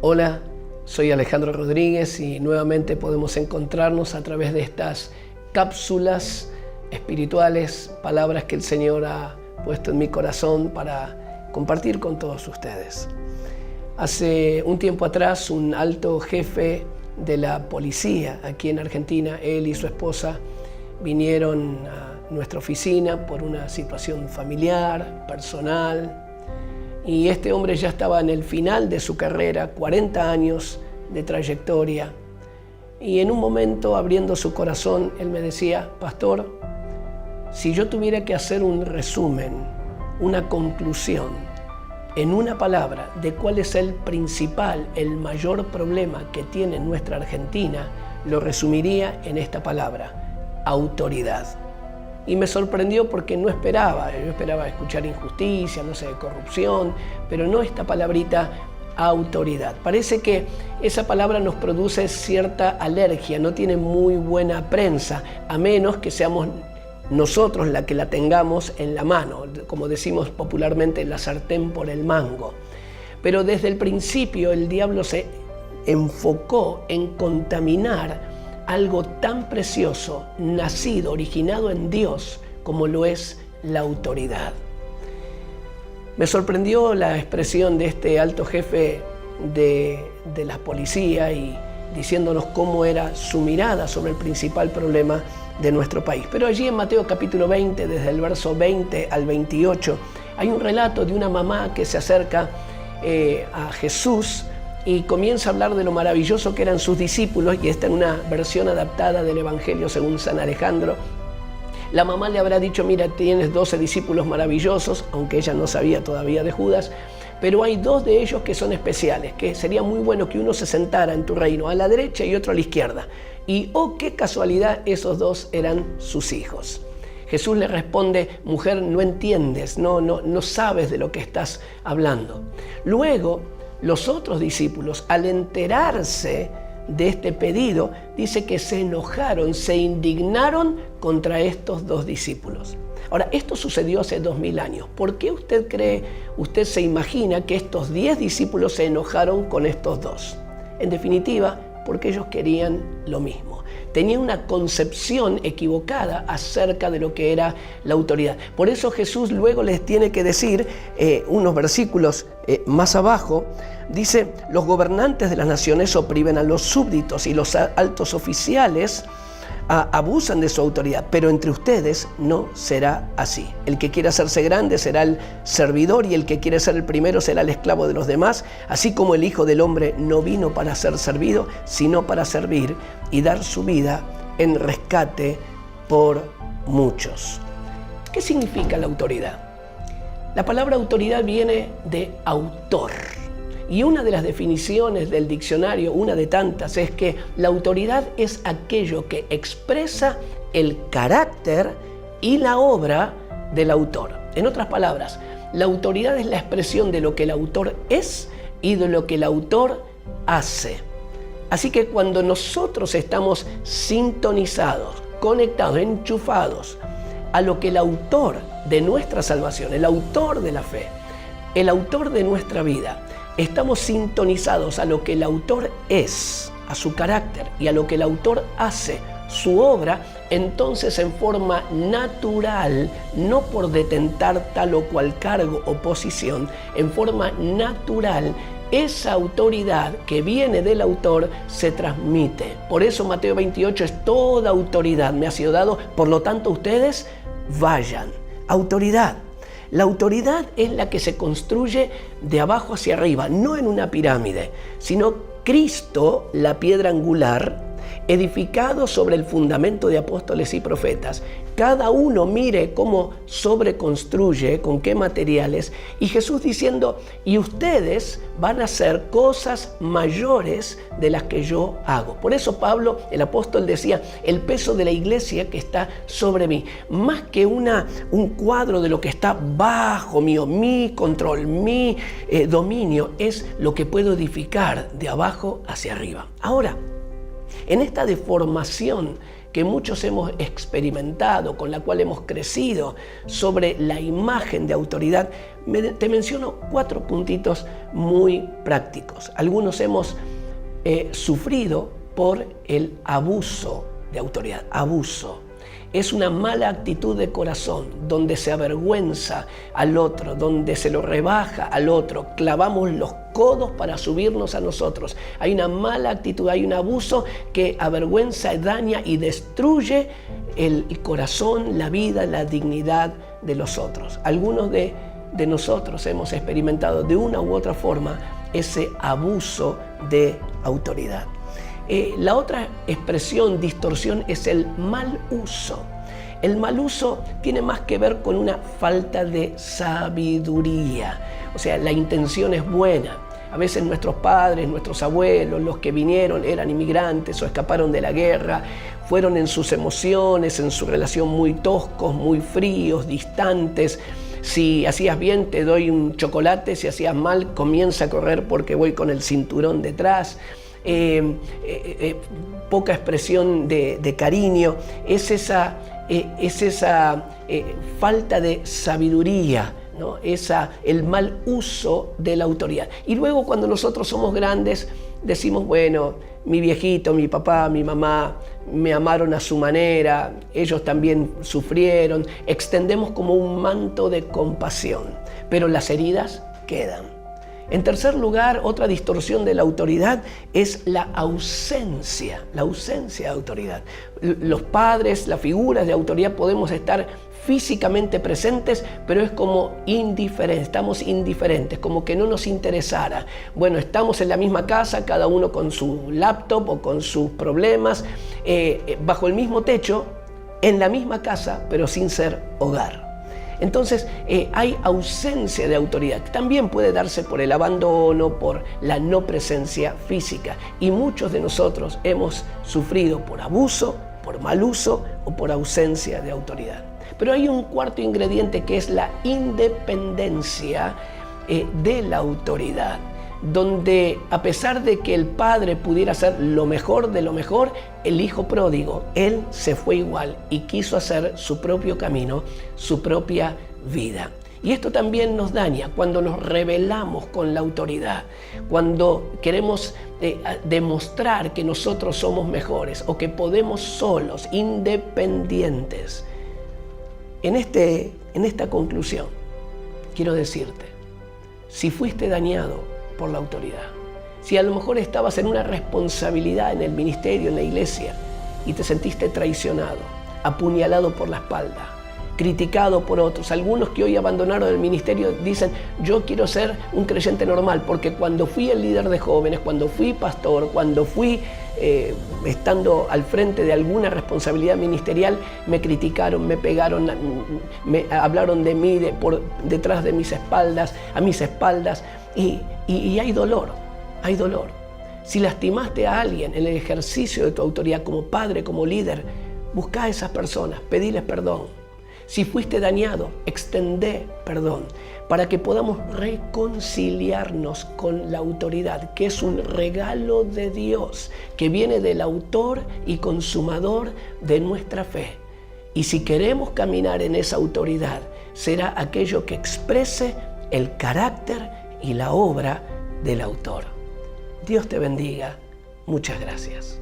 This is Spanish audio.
Hola, soy Alejandro Rodríguez y nuevamente podemos encontrarnos a través de estas cápsulas espirituales, palabras que el Señor ha puesto en mi corazón para compartir con todos ustedes. Hace un tiempo atrás, un alto jefe de la policía aquí en Argentina, él y su esposa vinieron a nuestra oficina por una situación familiar, personal, y este hombre ya estaba en el final de su carrera, 40 años de trayectoria, y en un momento, abriendo su corazón, él me decía: pastor, si yo tuviera que hacer un resumen, una conclusión, en una palabra, de cuál es el principal, el mayor problema que tiene nuestra Argentina, lo resumiría en esta palabra: autoridad. Y me sorprendió porque yo esperaba escuchar injusticia, no sé, corrupción, pero no esta palabrita autoridad. Parece que esa palabra nos produce cierta alergia, no tiene muy buena prensa, a menos que seamos nosotros la que la tengamos en la mano, como decimos popularmente, la sartén por el mango. Pero desde el principio el diablo se enfocó en contaminar algo tan precioso, nacido, originado en Dios, como lo es la autoridad. Me sorprendió la expresión de este alto jefe de la policía y diciéndonos cómo era su mirada sobre el principal problema de nuestro país. Pero allí en Mateo capítulo 20, desde el verso 20 al 28, hay un relato de una mamá que se acerca a Jesús y comienza a hablar de lo maravilloso que eran sus discípulos, y esta en una versión adaptada del Evangelio según San Alejandro. La mamá le habrá dicho: mira, tienes 12 discípulos maravillosos, aunque ella no sabía todavía de Judas, pero hay 2 de ellos que son especiales, que sería muy bueno que uno se sentara en tu reino, a la derecha y otro a la izquierda. Y oh, qué casualidad, esos 2 eran sus hijos. Jesús le responde: mujer, no entiendes, no sabes de lo que estás hablando. Luego, los otros discípulos, al enterarse de este pedido, dice que se enojaron, se indignaron contra estos 2 discípulos. Ahora, esto sucedió hace 2000 años. ¿Por qué usted se imagina que estos 10 discípulos se enojaron con estos 2? En definitiva, porque ellos querían lo mismo. Tenían una concepción equivocada acerca de lo que era la autoridad. Por eso Jesús luego les tiene que decir, unos versículos más abajo, dice: los gobernantes de las naciones oprimen a los súbditos y los altos oficiales abusan de su autoridad, pero entre ustedes no será así. El que quiera hacerse grande será el servidor, y el que quiere ser el primero será el esclavo de los demás, así como el Hijo del Hombre no vino para ser servido, sino para servir y dar su vida en rescate por muchos. ¿Qué significa la autoridad? La palabra autoridad viene de autor. Y una de las definiciones del diccionario, una de tantas, es que la autoridad es aquello que expresa el carácter y la obra del autor. En otras palabras, la autoridad es la expresión de lo que el autor es y de lo que el autor hace. Así que cuando nosotros estamos sintonizados, conectados, enchufados a lo que el autor de nuestra salvación, el autor de la fe, el autor de nuestra vida, estamos sintonizados a lo que el autor es, a su carácter, y a lo que el autor hace, su obra, entonces en forma natural, no por detentar tal o cual cargo o posición, en forma natural, esa autoridad que viene del autor se transmite. Por eso Mateo 28 es: toda autoridad me ha sido dado, por lo tanto ustedes vayan. Autoridad. La autoridad es la que se construye de abajo hacia arriba, no en una pirámide, sino Cristo, la piedra angular, edificado sobre el fundamento de apóstoles y profetas. Cada uno mire cómo sobreconstruye, con qué materiales, y Jesús diciendo: y ustedes van a hacer cosas mayores de las que yo hago. Por eso Pablo, el apóstol, decía: el peso de la iglesia que está sobre mí, más que un cuadro de lo que está bajo mío, mi control, mi dominio, es lo que puedo edificar de abajo hacia arriba. Ahora, en esta deformación que muchos hemos experimentado, con la cual hemos crecido sobre la imagen de autoridad, te menciono 4 puntitos muy prácticos. Algunos hemos sufrido por el abuso de autoridad. Abuso es una mala actitud de corazón, donde se avergüenza al otro, donde se lo rebaja al otro, clavamos los codos para subirnos a nosotros. Hay una mala actitud, hay un abuso que avergüenza, daña y destruye el corazón, la vida, la dignidad de los otros. Algunos de nosotros hemos experimentado de una u otra forma ese abuso de autoridad. La otra expresión, distorsión, es el mal uso. El mal uso tiene más que ver con una falta de sabiduría. O sea, la intención es buena. A veces nuestros padres, nuestros abuelos, los que vinieron eran inmigrantes o escaparon de la guerra, fueron en sus emociones, en su relación muy toscos, muy fríos, distantes. Si hacías bien, te doy un chocolate. Si hacías mal, comienza a correr porque voy con el cinturón detrás. Poca expresión de cariño. Es esa falta de sabiduría, ¿no? El mal uso de la autoridad. Y luego, cuando nosotros somos grandes, decimos, bueno, mi viejito, mi papá, mi mamá me amaron a su manera, ellos también sufrieron. Extendemos como un manto de compasión, pero las heridas quedan. En tercer lugar, otra distorsión de la autoridad es la ausencia de autoridad. Los padres, las figuras de autoridad, podemos estar físicamente presentes, pero es como indiferente, estamos indiferentes, como que no nos interesara. Bueno, estamos en la misma casa, cada uno con su laptop o con sus problemas, bajo el mismo techo, en la misma casa, pero sin ser hogar. Entonces, hay ausencia de autoridad. También puede darse por el abandono, por la no presencia física. Y muchos de nosotros hemos sufrido por abuso, por mal uso o por ausencia de autoridad. Pero hay un cuarto ingrediente, que es la independencia de la autoridad, donde a pesar de que el padre pudiera hacer lo mejor de lo mejor, el hijo pródigo, él se fue igual y quiso hacer su propio camino, su propia vida. Y esto también nos daña cuando nos rebelamos con la autoridad, cuando queremos demostrar que nosotros somos mejores o que podemos solos, independientes. En esta conclusión, quiero decirte, si fuiste dañado por la autoridad, si a lo mejor estabas en una responsabilidad en el ministerio, en la iglesia, y te sentiste traicionado, apuñalado por la espalda, criticado por otros, algunos que hoy abandonaron el ministerio dicen, yo quiero ser un creyente normal, porque cuando fui el líder de jóvenes, cuando fui pastor, cuando fui estando al frente de alguna responsabilidad ministerial, me criticaron, me pegaron, me hablaron de mí por detrás de mis espaldas, a mis espaldas, y hay dolor, hay dolor. Si lastimaste a alguien en el ejercicio de tu autoridad como padre, como líder, busca a esas personas, pediles perdón. Si fuiste dañado, extendé perdón para que podamos reconciliarnos con la autoridad, que es un regalo de Dios, que viene del autor y consumador de nuestra fe. Y si queremos caminar en esa autoridad, será aquello que exprese el carácter y la obra del autor. Dios te bendiga. Muchas gracias.